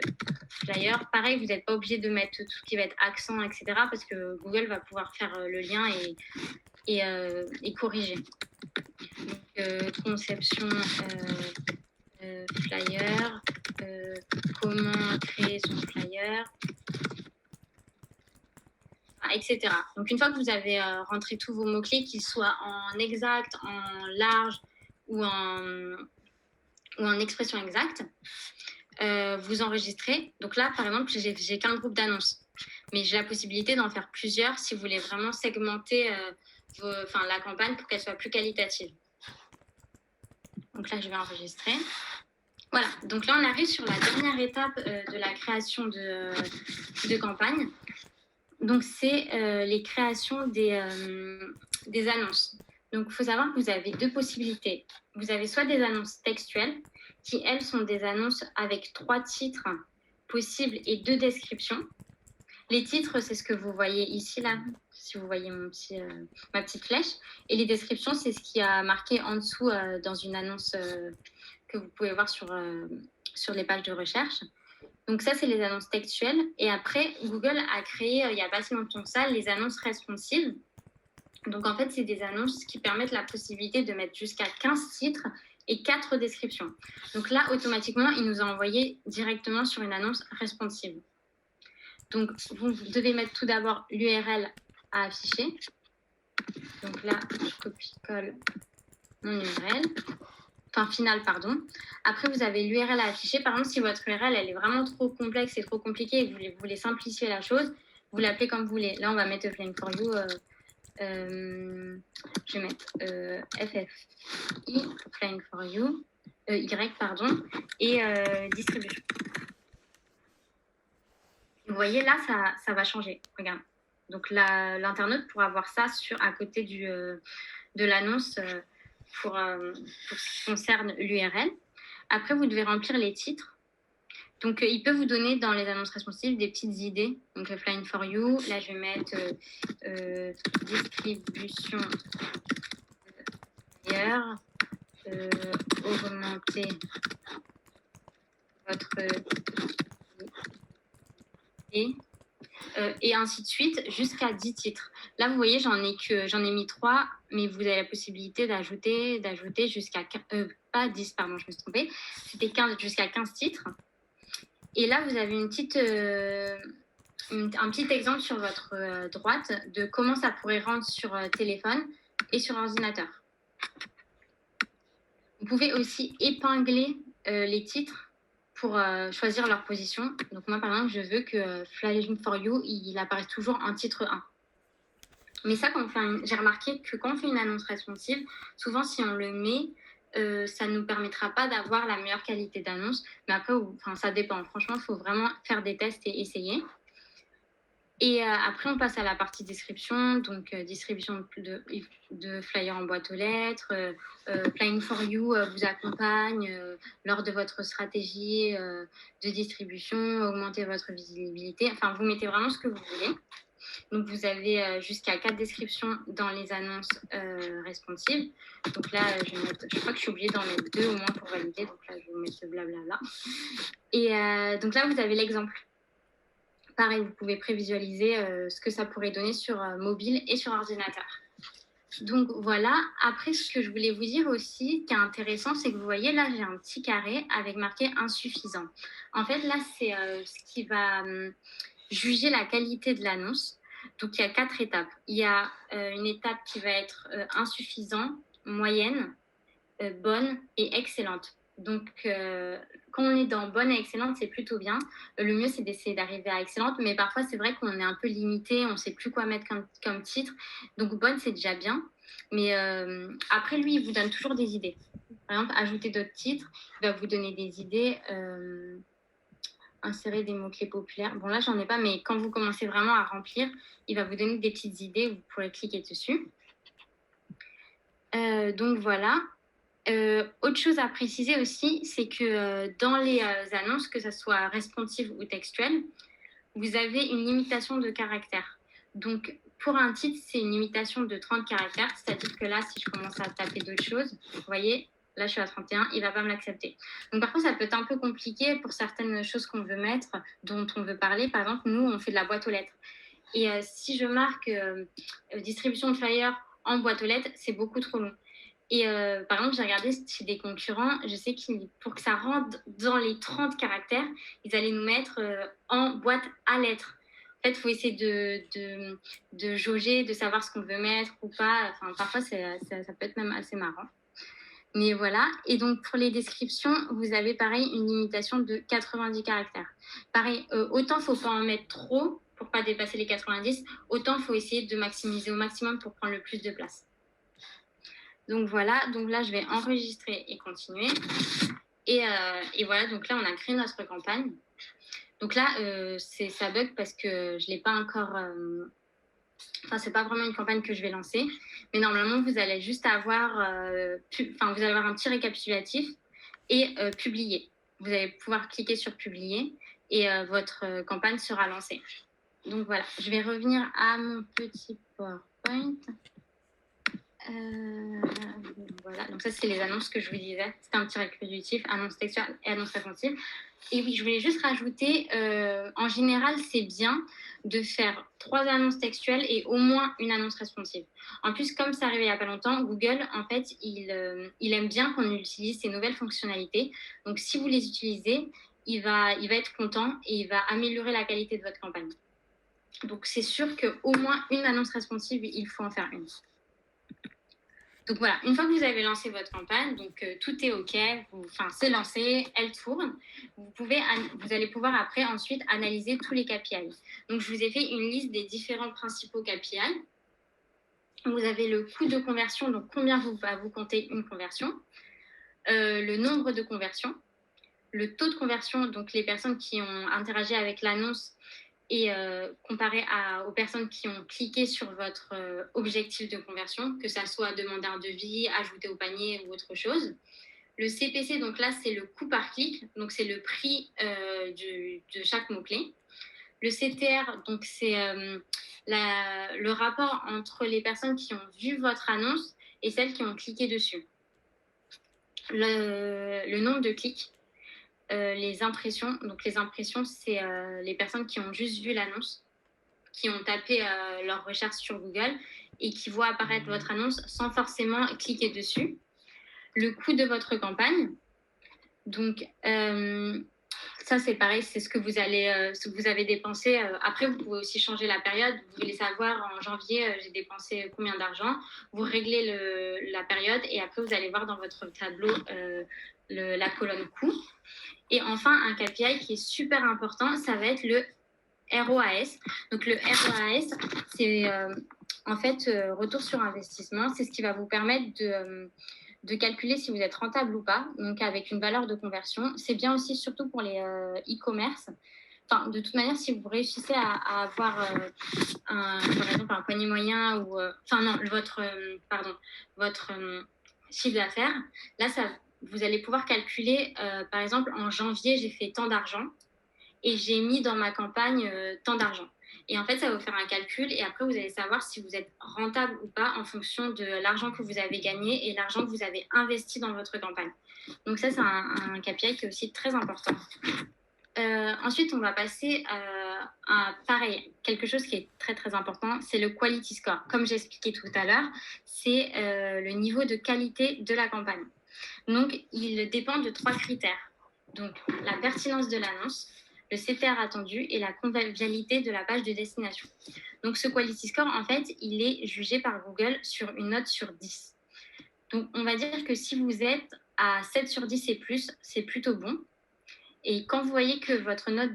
flyer. Pareil, vous n'êtes pas obligé de mettre tout ce qui va être accent, etc. parce que Google va pouvoir faire le lien et corriger. Donc, conception flyer, comment créer son flyer, etc. Donc, une fois que vous avez rentré tous vos mots-clés, qu'ils soient en exact, en large ou en expression exacte, vous enregistrez. Donc là, par exemple, j'ai qu'un groupe d'annonces, mais j'ai la possibilité d'en faire plusieurs si vous voulez vraiment segmenter la campagne pour qu'elle soit plus qualitative. Donc là, je vais enregistrer. Voilà, donc là on arrive sur la dernière étape de la création de campagne. Donc c'est les créations des annonces. Donc il faut savoir que vous avez deux possibilités. Vous avez soit des annonces textuelles, qui elles sont des annonces avec 3 titres possibles et 2 descriptions. Les titres, c'est ce que vous voyez ici, là, si vous voyez ma petite flèche. Et les descriptions, c'est ce qui a marqué en dessous dans une annonce que vous pouvez voir sur les pages de recherche. Donc ça, c'est les annonces textuelles. Et après, Google a créé, il n'y a pas si longtemps que ça, les annonces responsives. Donc en fait, c'est des annonces qui permettent la possibilité de mettre jusqu'à 15 titres et 4 descriptions. Donc là, automatiquement, il nous a envoyé directement sur une annonce responsive. Donc, vous devez mettre tout d'abord l'URL à afficher. Donc là, je copie-colle mon URL. Enfin, final, pardon. Après, vous avez l'URL à afficher. Par exemple, si votre URL elle est vraiment trop complexe et trop compliquée et que vous voulez simplifier la chose, vous l'appelez comme vous voulez. Là, on va mettre Flying for You. Je vais mettre FFI, Flying for You, Y, pardon, et distribution. Vous voyez, là, ça va changer. Regarde. Donc, l'internaute pourra voir ça à côté de l'annonce pour ce qui concerne l'URL. Après, vous devez remplir les titres. Donc, il peut vous donner dans les annonces responsives des petites idées. Donc, Flying for You. Là, je vais mettre distribution ailleurs. Augmenter votre et ainsi de suite jusqu'à 10 titres. Là, vous voyez, j'en ai mis 3, mais vous avez la possibilité d'ajouter jusqu'à pas 10, pardon, je me suis trompée. C'était 15 jusqu'à 15 titres. Et là, vous avez un petit exemple sur votre droite de comment ça pourrait rendre sur téléphone et sur ordinateur. Vous pouvez aussi épingler les titres pour choisir leur position. Donc moi, par exemple, je veux que Flying for You, il apparaisse toujours en titre 1. Mais ça, j'ai remarqué que quand on fait une annonce responsive, souvent, si on le met, ça ne nous permettra pas d'avoir la meilleure qualité d'annonce. Mais après, ça dépend. Franchement, il faut vraiment faire des tests et essayer. Et après, on passe à la partie description, donc distribution de flyers en boîte aux lettres. Flying for You vous accompagne lors de votre stratégie de distribution, augmenter votre visibilité. Enfin, vous mettez vraiment ce que vous voulez. Donc, vous avez jusqu'à 4 descriptions dans les annonces responsives. Donc là, je crois que je suis obligée d'en mettre 2 au moins pour valider. Donc là, je vais vous mettre ce blablabla. Et donc là, vous avez l'exemple. Pareil, vous pouvez prévisualiser ce que ça pourrait donner sur mobile et sur ordinateur. Donc voilà, après ce que je voulais vous dire aussi, qui est intéressant, c'est que vous voyez là, j'ai un petit carré avec marqué insuffisant. En fait, là, c'est ce qui va juger la qualité de l'annonce. Donc il y a 4 étapes. Il y a une étape qui va être insuffisant, moyenne, bonne et excellente. Donc, quand on est dans bonne et excellente, c'est plutôt bien. Le mieux, c'est d'essayer d'arriver à excellente, mais parfois, c'est vrai qu'on est un peu limité, on ne sait plus quoi mettre comme titre. Donc, bonne, c'est déjà bien. Mais après, lui, il vous donne toujours des idées. Par exemple, ajouter d'autres titres, il va vous donner des idées. Insérer des mots-clés populaires. Bon, là, j'en ai pas, mais quand vous commencez vraiment à remplir, il va vous donner des petites idées, vous pourrez cliquer dessus. Donc, voilà. Autre chose à préciser aussi, c'est que dans les annonces, que ce soit responsive ou textuelle, vous avez une limitation de caractères. Donc, pour un titre, c'est une limitation de 30 caractères, c'est-à-dire que là, si je commence à taper d'autres choses, vous voyez, là, je suis à 31, il ne va pas me l'accepter. Donc, parfois, ça peut être un peu compliqué pour certaines choses qu'on veut mettre, dont on veut parler. Par exemple, nous, on fait de la boîte aux lettres. Et si je marque distribution de flyers en boîte aux lettres, c'est beaucoup trop long. Et par exemple, j'ai regardé chez des concurrents, je sais que pour que ça rentre dans les 30 caractères, ils allaient nous mettre en boîte à lettres. En fait, il faut essayer de jauger, de savoir ce qu'on veut mettre ou pas. Enfin, parfois, ça peut être même assez marrant. Mais voilà. Et donc, pour les descriptions, vous avez pareil une limitation de 90 caractères. Pareil, autant il ne faut pas en mettre trop pour ne pas dépasser les 90, autant il faut essayer de maximiser au maximum pour prendre le plus de place. Donc voilà, donc là je vais enregistrer et continuer. Et voilà, donc là, on a créé notre campagne. Donc là, ça bug parce que je ne l'ai pas encore... Enfin, c'est pas vraiment une campagne que je vais lancer. Mais normalement, vous allez juste avoir... vous allez avoir un petit récapitulatif et publier. Vous allez pouvoir cliquer sur publier et votre campagne sera lancée. Donc voilà, je vais revenir à mon petit PowerPoint. Voilà, donc ça c'est les annonces que je vous disais. C'était un petit récapitulatif, annonce textuelle et annonce réponsive. Et oui, je voulais juste rajouter, en général, c'est bien de faire 3 annonces textuelles et au moins une annonce responsive. En plus, comme ça arrivait il n'y a pas longtemps, Google, en fait, il aime bien qu'on utilise ces nouvelles fonctionnalités. Donc, si vous les utilisez, il va être content et il va améliorer la qualité de votre campagne. Donc, c'est sûr qu'au moins une annonce responsive, il faut en faire une. Donc voilà, une fois que vous avez lancé votre campagne, donc tout est OK, c'est lancé, elle tourne, vous allez pouvoir après ensuite analyser tous les KPI. Donc je vous ai fait une liste des différents principaux KPI. Vous avez le coût de conversion, donc combien va vous compter une conversion, le nombre de conversions, le taux de conversion, donc les personnes qui ont interagi avec l'annonce et comparé aux personnes qui ont cliqué sur votre objectif de conversion, que ça soit demander un devis, ajouter au panier ou autre chose. Le CPC, donc là, c'est le coût par clic, donc c'est le prix de chaque mot-clé. Le CTR, donc c'est le rapport entre les personnes qui ont vu votre annonce et celles qui ont cliqué dessus. Le nombre de clics. Les impressions. Donc, les impressions, c'est les personnes qui ont juste vu l'annonce, qui ont tapé leur recherche sur Google et qui voient apparaître votre annonce sans forcément cliquer dessus. Le coût de votre campagne. Donc, ça, c'est pareil, c'est ce que vous avez dépensé. Après, vous pouvez aussi changer la période. Vous voulez savoir, en janvier, j'ai dépensé combien d'argent. Vous réglez la période et après, vous allez voir dans votre tableau la colonne coût. Et enfin, un KPI qui est super important, ça va être le ROAS. Donc, le ROAS, c'est en fait retour sur investissement. C'est ce qui va vous permettre de calculer si vous êtes rentable ou pas, donc avec une valeur de conversion. C'est bien aussi, surtout pour les e-commerce. Enfin, de toute manière, si vous réussissez à avoir par exemple un panier moyen ou votre chiffre d'affaires, là, vous allez pouvoir calculer, par exemple, en janvier, j'ai fait tant d'argent et j'ai mis dans ma campagne tant d'argent. Et en fait, ça va vous faire un calcul et après, vous allez savoir si vous êtes rentable ou pas en fonction de l'argent que vous avez gagné et l'argent que vous avez investi dans votre campagne. Donc ça, c'est un KPI qui est aussi très important. Ensuite, on va passer à pareil, quelque chose qui est très très important, c'est le quality score. Comme j'ai expliqué tout à l'heure, c'est le niveau de qualité de la campagne. Donc, il dépend de 3 critères. Donc, la pertinence de l'annonce, le CTR attendu et la convivialité de la page de destination. Donc, ce quality score, en fait, il est jugé par Google sur une note sur 10. Donc, on va dire que si vous êtes à 7 sur 10 et plus, c'est plutôt bon. Et quand vous voyez que votre note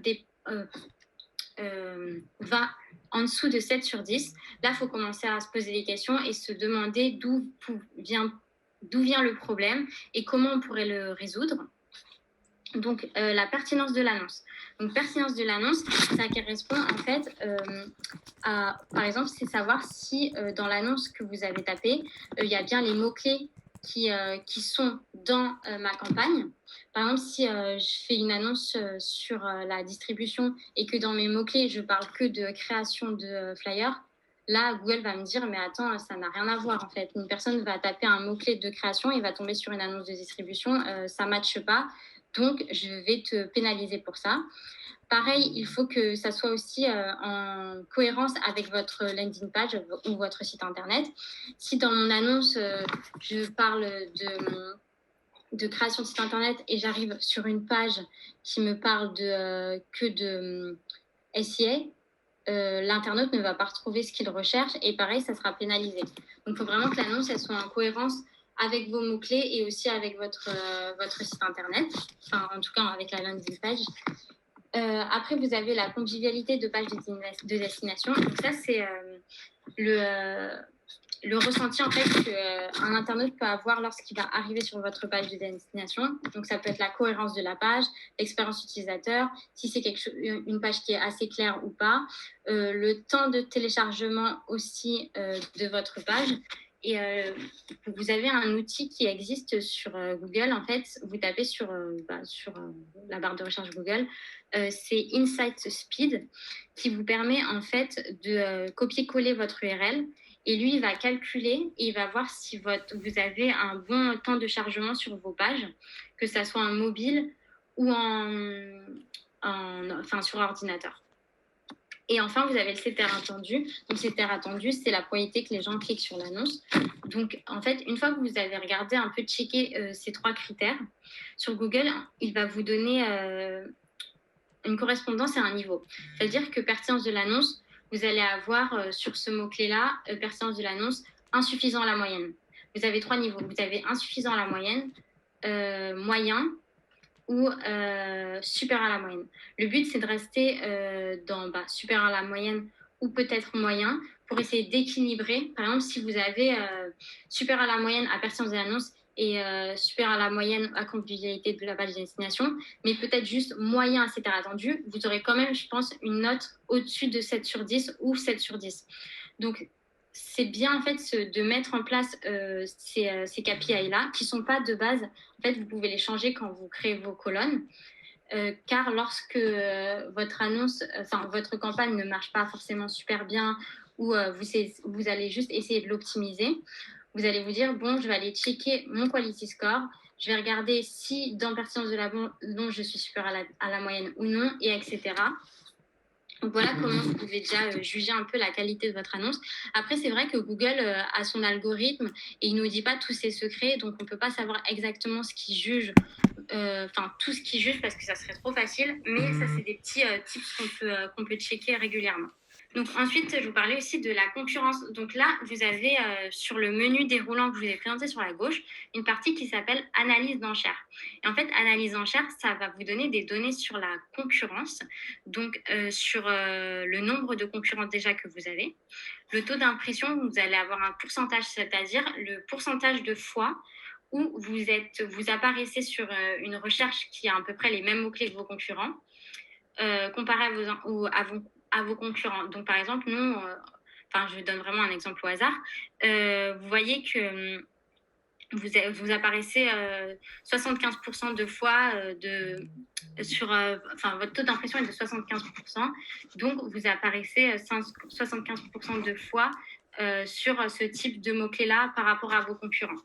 va en dessous de 7 sur 10, là, il faut commencer à se poser des questions et se demander d'où vient le problème et comment on pourrait le résoudre. Donc, la pertinence de l'annonce. Donc, pertinence de l'annonce, ça correspond en fait par exemple, c'est savoir si dans l'annonce que vous avez tapée, il y a bien les mots-clés qui sont dans ma campagne. Par exemple, si je fais une annonce sur la distribution et que dans mes mots-clés, je parle que de création de flyers, là, Google va me dire, mais attends, ça n'a rien à voir en fait. Une personne va taper un mot-clé de création et va tomber sur une annonce de distribution, ça ne matche pas. Donc, je vais te pénaliser pour ça. Pareil, il faut que ça soit aussi en cohérence avec votre landing page ou votre site internet. Si dans mon annonce, je parle de création de site internet et j'arrive sur une page qui me parle que de SIA, l'internaute ne va pas retrouver ce qu'il recherche et pareil, ça sera pénalisé. Donc, il faut vraiment que l'annonce elle soit en cohérence avec vos mots-clés et aussi avec votre site internet, enfin en tout cas avec la landing page. Après, vous avez la convivialité de page de destination. Donc ça, c'est le ressenti en fait qu'un internaute peut avoir lorsqu'il va arriver sur votre page de destination. Donc ça peut être la cohérence de la page, l'expérience utilisateur, si c'est une page qui est assez claire ou pas, le temps de téléchargement aussi de votre page. Et vous avez un outil qui existe sur Google. En fait, vous tapez sur la barre de recherche Google, c'est Insight Speed, qui vous permet en fait de copier-coller votre URL. Et lui, il va calculer et il va voir si vous avez un bon temps de chargement sur vos pages, que ça soit en mobile ou sur ordinateur. Et enfin, vous avez le CTR attendu. Donc, CTR attendu, c'est la probabilité que les gens cliquent sur l'annonce. Donc, en fait, une fois que vous avez regardé un peu, checké ces 3 critères, sur Google, il va vous donner une correspondance à un niveau. C'est-à-dire que pertinence de l'annonce, vous allez avoir sur ce mot-clé-là, pertinence de l'annonce, insuffisant à la moyenne. Vous avez 3 niveaux. Vous avez insuffisant à la moyenne, moyen, ou supérieur à la moyenne. Le but, c'est de rester dans supérieur à la moyenne ou peut-être moyen pour essayer d'équilibrer. Par exemple, si vous avez supérieur à la moyenne à pertinence de l'annonce et supérieur à la moyenne à convivialité de la page de destination, mais peut-être juste moyen à CTR attendu, vous aurez quand même, je pense, une note au-dessus de 7 sur 10 ou 7 sur 10. Donc, c'est bien en fait de mettre en place ces KPI-là qui ne sont pas de base. En fait, vous pouvez les changer quand vous créez vos colonnes. Car lorsque votre campagne ne marche pas forcément super bien ou vous allez juste essayer de l'optimiser, vous allez vous dire, bon, je vais aller checker mon quality score, je vais regarder si dans pertinence de l'annonce, je suis supérieure à la moyenne ou non, et etc. Donc voilà comment vous pouvez déjà juger un peu la qualité de votre annonce. Après, c'est vrai que Google a son algorithme et il ne nous dit pas tous ses secrets, donc on ne peut pas savoir exactement ce qu'il juge, tout ce qu'il juge parce que ça serait trop facile, mais ça, c'est des petits tips qu'on peut checker régulièrement. Donc ensuite, je vous parlais aussi de la concurrence. Donc là, vous avez sur le menu déroulant que je vous ai présenté sur la gauche, une partie qui s'appelle analyse d'enchères. Et en fait, analyse d'enchères, ça va vous donner des données sur la concurrence, donc sur le nombre de concurrents déjà que vous avez. Le taux d'impression, vous allez avoir un pourcentage, c'est-à-dire le pourcentage de fois où vous apparaissez sur une recherche qui a à peu près les mêmes mots-clés que vos concurrents, comparé à vos concurrents. Donc, par exemple, nous, je donne vraiment un exemple au hasard. Vous voyez que vous apparaissez 75% de fois votre taux d'impression est de 75%. Donc, vous apparaissez 75% de fois sur ce type de mots-clés-là par rapport à vos concurrents.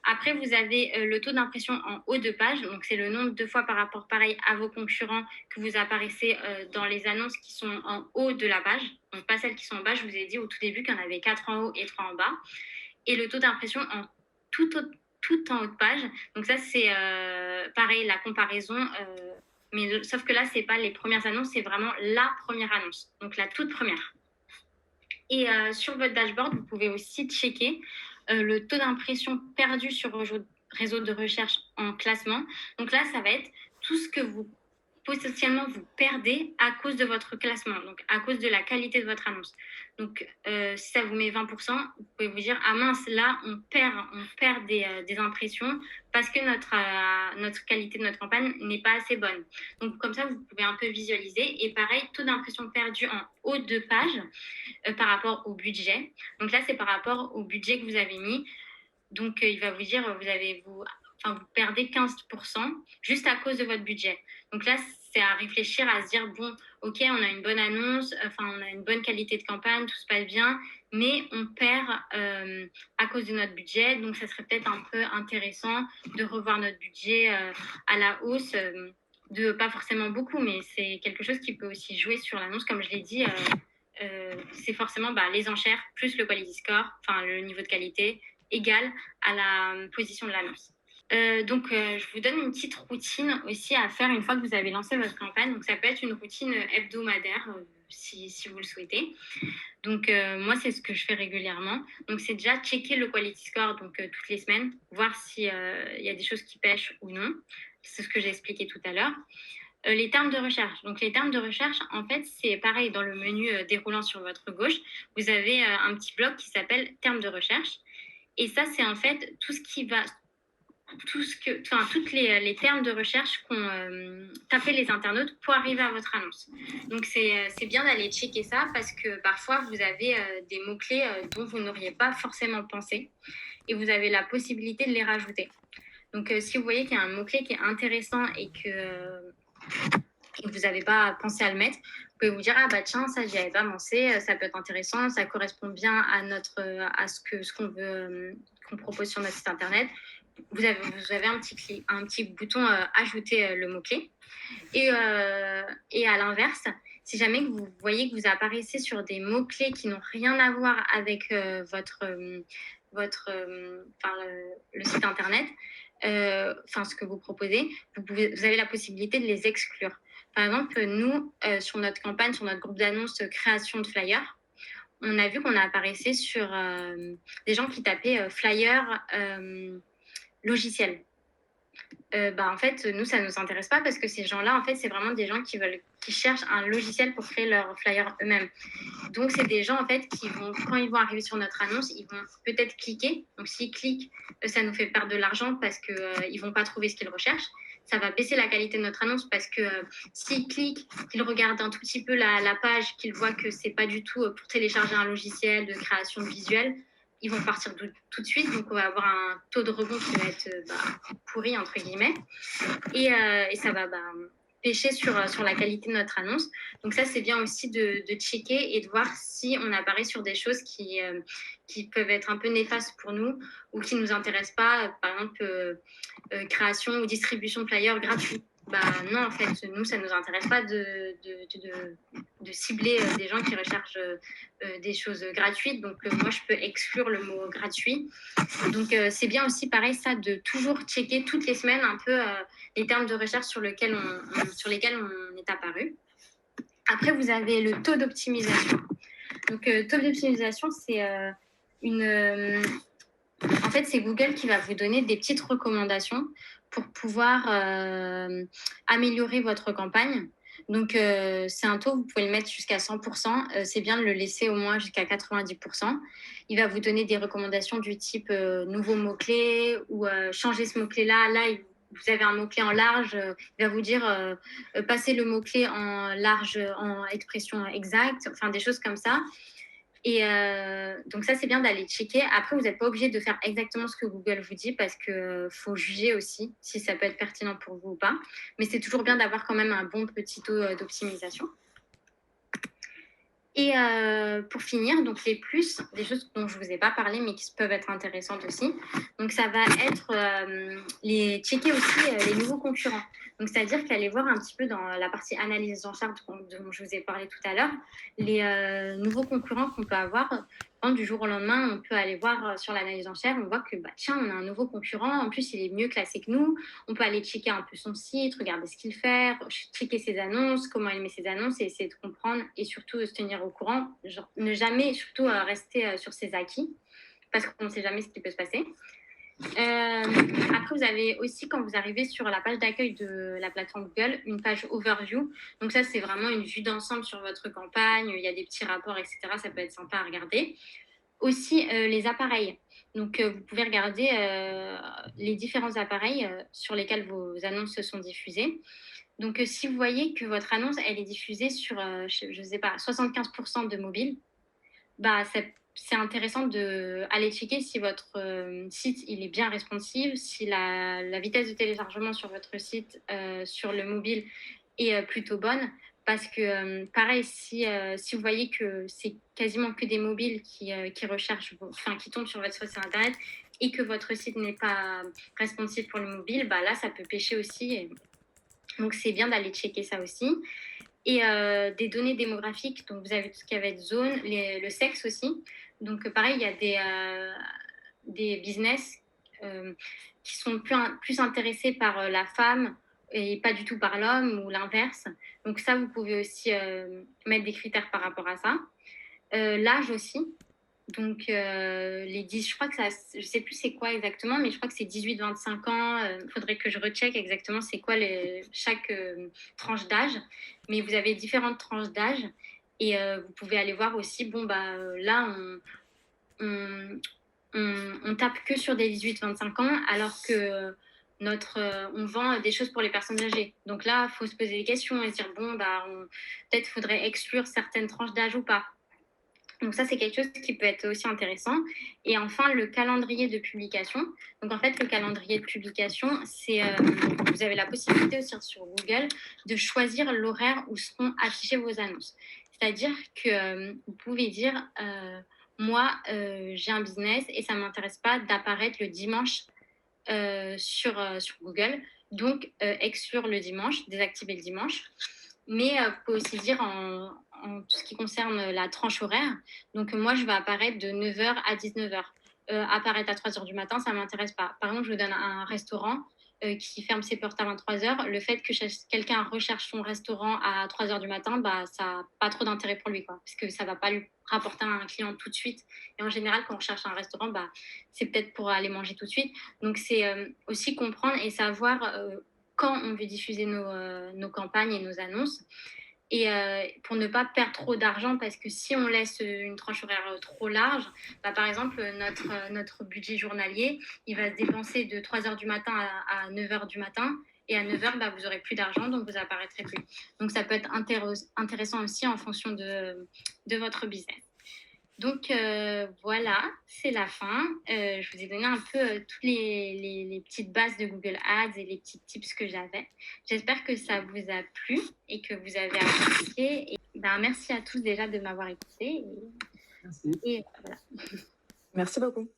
Après, vous avez le taux d'impression en haut de page. Donc, c'est le nombre de fois par rapport pareil à vos concurrents que vous apparaissez dans les annonces qui sont en haut de la page. Donc, pas celles qui sont en bas. Je vous ai dit au tout début qu'il y en avait 4 en haut et 3 en bas. Et le taux d'impression en tout en haut de page. Donc, ça, c'est pareil, la comparaison. Mais sauf que là, ce n'est pas les premières annonces, c'est vraiment la première annonce. Donc, la toute première. Et sur votre dashboard, vous pouvez aussi checker le taux d'impression perdu sur vos réseaux de recherche en classement. Donc là, ça va être tout ce que vous potentiellement vous perdez à cause de votre classement, donc à cause de la qualité de votre annonce. Donc si ça vous met 20%, vous pouvez vous dire ah mince, là on perd des impressions parce que notre qualité de notre campagne n'est pas assez bonne. Donc comme ça, vous pouvez un peu visualiser. Et pareil, taux d'impression perdu en haut de page par rapport au budget. Donc là, c'est par rapport au budget que vous avez mis. Donc il va vous dire vous perdez 15% juste à cause de votre budget. Donc là, c'est à réfléchir, à se dire, bon, ok, on a une bonne annonce, on a une bonne qualité de campagne, tout se passe bien, mais on perd à cause de notre budget. Donc, ça serait peut-être un peu intéressant de revoir notre budget à la hausse, de pas forcément beaucoup, mais c'est quelque chose qui peut aussi jouer sur l'annonce. Comme je l'ai dit, c'est forcément les enchères plus le quality score, le niveau de qualité, égal à la position de l'annonce. Je vous donne une petite routine aussi à faire une fois que vous avez lancé votre campagne. Donc, ça peut être une routine hebdomadaire si vous le souhaitez. Donc, moi, c'est ce que je fais régulièrement. Donc, c'est déjà checker le quality score toutes les semaines, voir s'il y a des choses qui pêchent ou non. C'est ce que j'ai expliqué tout à l'heure. Les termes de recherche. Donc, les termes de recherche, en fait, c'est pareil dans le menu déroulant sur votre gauche. Vous avez un petit bloc qui s'appelle termes de recherche. Et ça, c'est en fait tout ce qui va, toutes les termes de recherche qu'ont tapé les internautes pour arriver à votre annonce. Donc, c'est bien d'aller checker ça parce que parfois, vous avez des mots-clés dont vous n'auriez pas forcément pensé et vous avez la possibilité de les rajouter. Donc, si vous voyez qu'il y a un mot-clé qui est intéressant et que vous n'avez pas pensé à le mettre, vous pouvez vous dire ah bah tiens ça j'y avais pas pensé, ça peut être intéressant, ça correspond bien à ce qu'on veut qu'on propose sur notre site internet. Vous avez un petit bouton ajouter le mot clé et à l'inverse, si jamais vous voyez que vous apparaissez sur des mots clés qui n'ont rien à voir avec le site internet, ce que vous proposez, vous avez la possibilité de les exclure. Par exemple, nous, sur notre campagne, sur notre groupe d'annonces création de flyers, on a vu qu'on apparaissait sur des gens qui tapaient flyer logiciel. En fait, nous, ça ne nous intéresse pas parce que ces gens-là, en fait, c'est vraiment des gens qui cherchent un logiciel pour créer leur flyer eux-mêmes. Donc, c'est des gens, en fait, quand ils vont arriver sur notre annonce, ils vont peut-être cliquer. Donc, s'ils cliquent, ça nous fait perdre de l'argent parce qu'ils ne vont pas trouver ce qu'ils recherchent. Ça va baisser la qualité de notre annonce parce que s'ils cliquent, qu'ils regardent un tout petit peu la page, qu'ils voient que ce n'est pas du tout pour télécharger un logiciel de création visuelle, ils vont partir tout de suite. Donc, on va avoir un taux de rebond qui va être pourri, entre guillemets. Et ça va pêcher sur la qualité de notre annonce. Donc ça, c'est bien aussi de checker et de voir si on apparaît sur des choses qui peuvent être un peu néfastes pour nous ou qui ne nous intéressent pas. Par exemple, création ou distribution de flyers gratuits. Non, en fait, nous, ça ne nous intéresse pas de cibler des gens qui recherchent des choses gratuites. Donc, moi, je peux exclure le mot gratuit. Donc, c'est bien aussi, pareil, ça, de toujours checker toutes les semaines un peu les termes de recherche sur lesquels on est apparu. Après, vous avez le taux d'optimisation. Donc, taux d'optimisation, c'est en fait, c'est Google qui va vous donner des petites recommandations pour pouvoir améliorer votre campagne. Donc, c'est un taux, vous pouvez le mettre jusqu'à 100%. C'est bien de le laisser au moins jusqu'à 90%. Il va vous donner des recommandations du type nouveau mot-clé ou changer ce mot-clé-là. Là, vous avez un mot-clé en large. Il va vous dire passer le mot-clé en large, en expression exacte. Enfin, des choses comme ça. Et donc ça, c'est bien d'aller checker. Après, vous n'êtes pas obligé de faire exactement ce que Google vous dit parce qu'il faut juger aussi si ça peut être pertinent pour vous ou pas. Mais c'est toujours bien d'avoir quand même un bon petit taux d'optimisation. Et pour finir, donc les plus, des choses dont je ne vous ai pas parlé mais qui peuvent être intéressantes aussi. Donc ça va être checker aussi les nouveaux concurrents. Donc c'est-à-dire qu'aller voir un petit peu dans la partie analyse d'enchères dont je vous ai parlé tout à l'heure, les nouveaux concurrents qu'on peut avoir. Du jour au lendemain, on peut aller voir sur l'analyse d'enchères, on voit que tiens, on a un nouveau concurrent, en plus il est mieux classé que nous, on peut aller checker un peu son site, regarder ce qu'il fait, checker ses annonces, comment il met ses annonces et essayer de comprendre et surtout se tenir au courant, genre, ne jamais surtout rester sur ses acquis parce qu'on ne sait jamais ce qui peut se passer. Après, vous avez aussi, quand vous arrivez sur la page d'accueil de la plateforme Google, une page overview. Donc ça, c'est vraiment une vue d'ensemble sur votre campagne. Il y a des petits rapports, etc. Ça peut être sympa à regarder. Aussi, les appareils. Donc, vous pouvez regarder les différents appareils sur lesquels vos annonces se sont diffusées. Donc, si vous voyez que votre annonce, elle est diffusée sur, je ne sais pas, 75% de mobile, c'est intéressant d'aller checker si votre site il est bien responsive, si la vitesse de téléchargement sur votre site, sur le mobile, est plutôt bonne. Parce que, pareil, si vous voyez que c'est quasiment que des mobiles qui qui tombent sur votre site internet et que votre site n'est pas responsive pour le mobile, là, ça peut pêcher aussi. Donc, c'est bien d'aller checker ça aussi. Et des données démographiques, donc vous avez tout ce qui va être zone, le sexe aussi. Donc pareil, il y a des business qui sont plus intéressés par la femme et pas du tout par l'homme ou l'inverse. Donc ça, vous pouvez aussi mettre des critères par rapport à ça. L'âge aussi. Donc, les 10, je crois que ça, je sais plus c'est quoi exactement, mais je crois que c'est 18-25 ans. Il faudrait que je recheck exactement c'est quoi chaque tranche d'âge. Mais vous avez différentes tranches d'âge et vous pouvez aller voir aussi, bon, bah, là, on, on tape que sur des 18-25 ans, alors que on vend des choses pour les personnes âgées. Donc là, il faut se poser des questions et se dire, bon, bah, peut-être faudrait exclure certaines tranches d'âge ou pas. Donc ça, c'est quelque chose qui peut être aussi intéressant. Et enfin, le calendrier de publication. Donc en fait, le calendrier de publication, vous avez la possibilité aussi sur Google de choisir l'horaire où seront affichées vos annonces. C'est-à-dire que vous pouvez dire, moi, j'ai un business et ça ne m'intéresse pas d'apparaître le dimanche sur Google. Donc, exclure le dimanche, désactiver le dimanche. Mais vous pouvez aussi dire en tout ce qui concerne la tranche horaire. Donc, moi, je vais apparaître de 9h à 19h. Apparaître à 3h du matin, ça ne m'intéresse pas. Par exemple, je vous donne un restaurant qui ferme ses portes à 23h. Le fait que quelqu'un recherche son restaurant à 3h du matin, bah, ça n'a pas trop d'intérêt pour lui, quoi, parce que ça ne va pas lui rapporter un client tout de suite. Et en général, quand on cherche un restaurant, bah, c'est peut-être pour aller manger tout de suite. Donc, c'est aussi comprendre et savoir quand on veut diffuser nos campagnes et nos annonces. Et pour ne pas perdre trop d'argent, parce que si on laisse une tranche horaire trop large, bah, par exemple, notre budget journalier, il va se dépenser de 3h du matin à 9h du matin. Et à 9h, bah, vous n'aurez plus d'argent, donc vous apparaîtrez plus. Donc ça peut être intéressant aussi en fonction de votre business. Donc voilà, c'est la fin. Je vous ai donné un peu toutes les petites bases de Google Ads et les petits tips que j'avais. J'espère que ça vous a plu et que vous avez apprécié. Et, ben, merci à tous déjà de m'avoir écouté. Merci. Et voilà. Merci beaucoup.